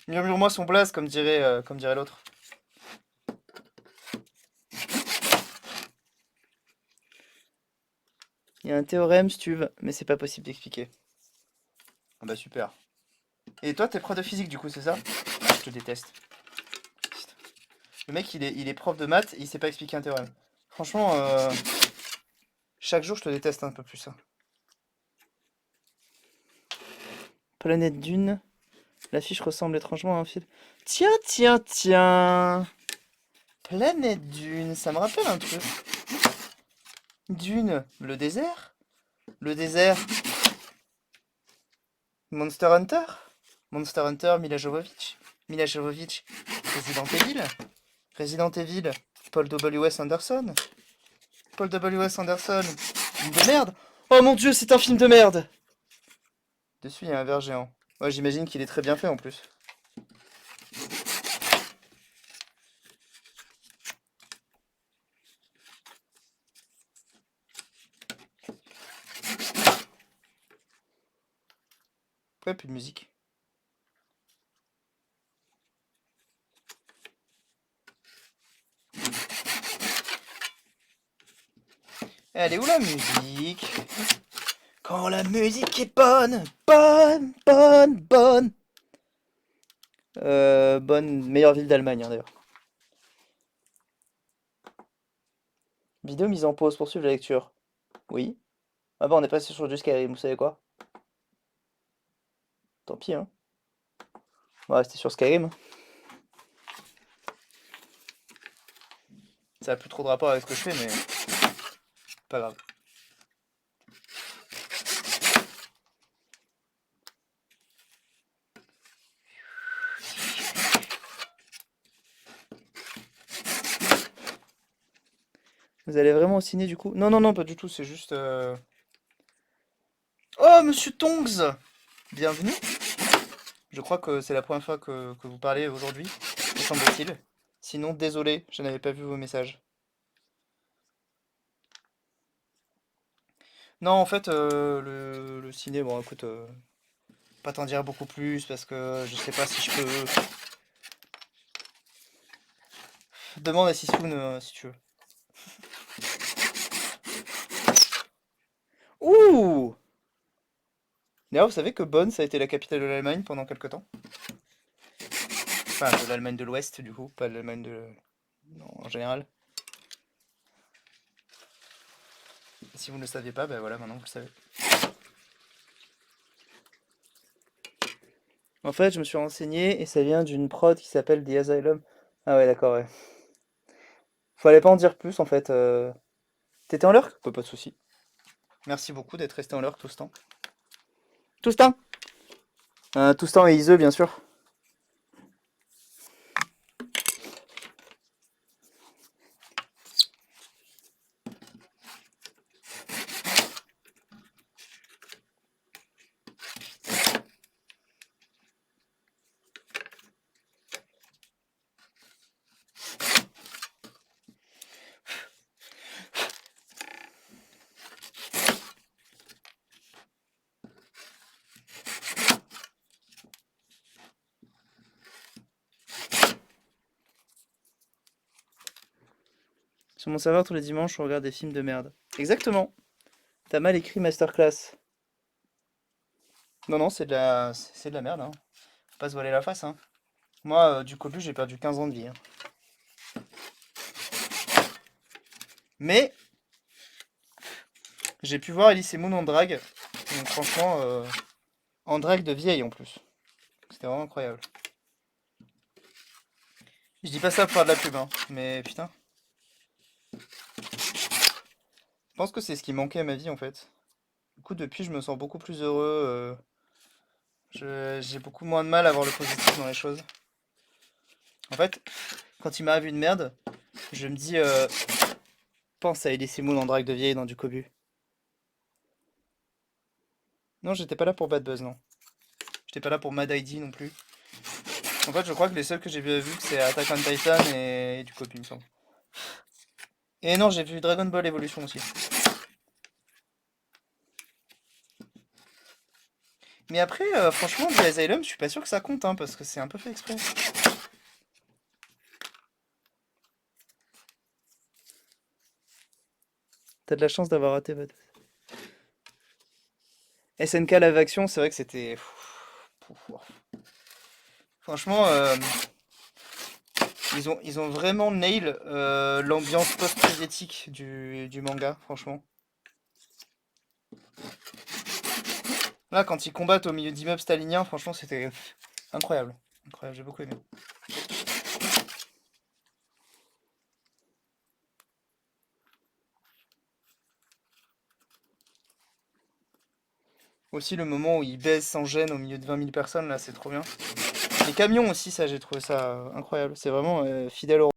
Murmure-moi son blaze, comme dirait l'autre. Il y a un théorème, Stuve, mais c'est pas possible d'expliquer. Ah bah super. Et toi, t'es prof de physique du coup, c'est ça? Ah, je te déteste. Le mec, il est prof de maths et il sait pas expliquer un théorème. Franchement, chaque jour, je te déteste un peu plus, hein. Planète Dune. L'affiche ressemble étrangement à un film. Tiens, tiens, tiens. Planète Dune, ça me rappelle un truc. Dune, le désert? Le désert. Monster Hunter? Monster Hunter, Mila Jovovich. Mila Jovovich, Resident Evil. Resident Evil, Paul W.S. Anderson. Paul W.S. Anderson, film de merde. Oh mon dieu, c'est un film de merde. Dessus, il y a un ver géant. Ouais, j'imagine qu'il est très bien fait en plus. Ouais, plus de musique. Elle est où la musique? Quand la musique est bonne, bonne, bonne, bonne. Bonne, meilleure ville d'Allemagne, hein, d'ailleurs. Vidéo mise en pause pour suivre la lecture. Oui. Ah bah on est passé sur du Skyrim, vous savez quoi? Tant pis, hein. On va rester sur Skyrim. Ça a plus trop de rapport avec ce que je fais, mais pas grave. Vous allez vraiment au ciné du coup? Non, non, non, pas du tout, c'est juste... Oh, monsieur Tongs! Bienvenue. Je crois que c'est la première fois que vous parlez aujourd'hui, me semble-t-il. Sinon, désolé, je n'avais pas vu vos messages. Non, en fait, le ciné, bon, écoute, pas t'en dire beaucoup plus parce que je sais pas si je peux. Demande à Sisoun si tu veux. Ouh! D'ailleurs, vous savez que Bonn, ça a été la capitale de l'Allemagne pendant quelque temps? Enfin, de l'Allemagne de l'Ouest, du coup, pas de l'Allemagne de... Non, en général. Si vous ne le saviez pas, ben voilà, maintenant vous le savez. En fait, je me suis renseigné et ça vient d'une prod qui s'appelle The Asylum. Ah ouais, d'accord, ouais. Fallait pas en dire plus, en fait. T'étais en lurk? Pas de souci. Merci beaucoup d'être resté en lurk tout ce temps. Tout ce temps? Tout ce temps et Iseux, bien sûr. Sur mon serveur, tous les dimanches, on regarde des films de merde. Exactement. T'as mal écrit masterclass. Non, non, c'est de la merde, hein. Faut pas se voiler la face, hein. Moi, du Cobu, j'ai perdu 15 ans de vie, hein. Mais, j'ai pu voir Elise Moon en drague. Donc, franchement, en drague de vieille en plus. C'était vraiment incroyable. Je dis pas ça pour faire de la pub, hein. Mais putain. Je pense que c'est ce qui manquait à ma vie, en fait. Du coup, depuis, je me sens beaucoup plus heureux. J'ai beaucoup moins de mal à voir le positif dans les choses. En fait, quand il m'arrive une merde, je me dis, pense à Elise Moon en drague de vieille dans du Cobu. Non, j'étais pas là pour Bad Buzz, non. J'étais pas là pour Mad ID non plus. En fait, je crois que les seuls que j'ai vu, c'est Attack on Titan et du Cobu, il me semble. Et non, j'ai vu Dragon Ball Evolution aussi. Mais après, franchement, The Asylum, je suis pas sûr que ça compte, hein, parce que c'est un peu fait exprès. T'as de la chance d'avoir raté votre... SNK Live Action, c'est vrai que c'était... Franchement, ils ont vraiment nail l'ambiance post-soviétique du manga, franchement. Là, quand ils combattent au milieu d'immeubles staliniens, franchement, c'était incroyable. Incroyable, j'ai beaucoup aimé. Aussi, le moment où ils baisent sans gêne au milieu de 20 000 personnes, là, c'est trop bien. Les camions aussi, ça, j'ai trouvé ça incroyable. C'est vraiment fidèle au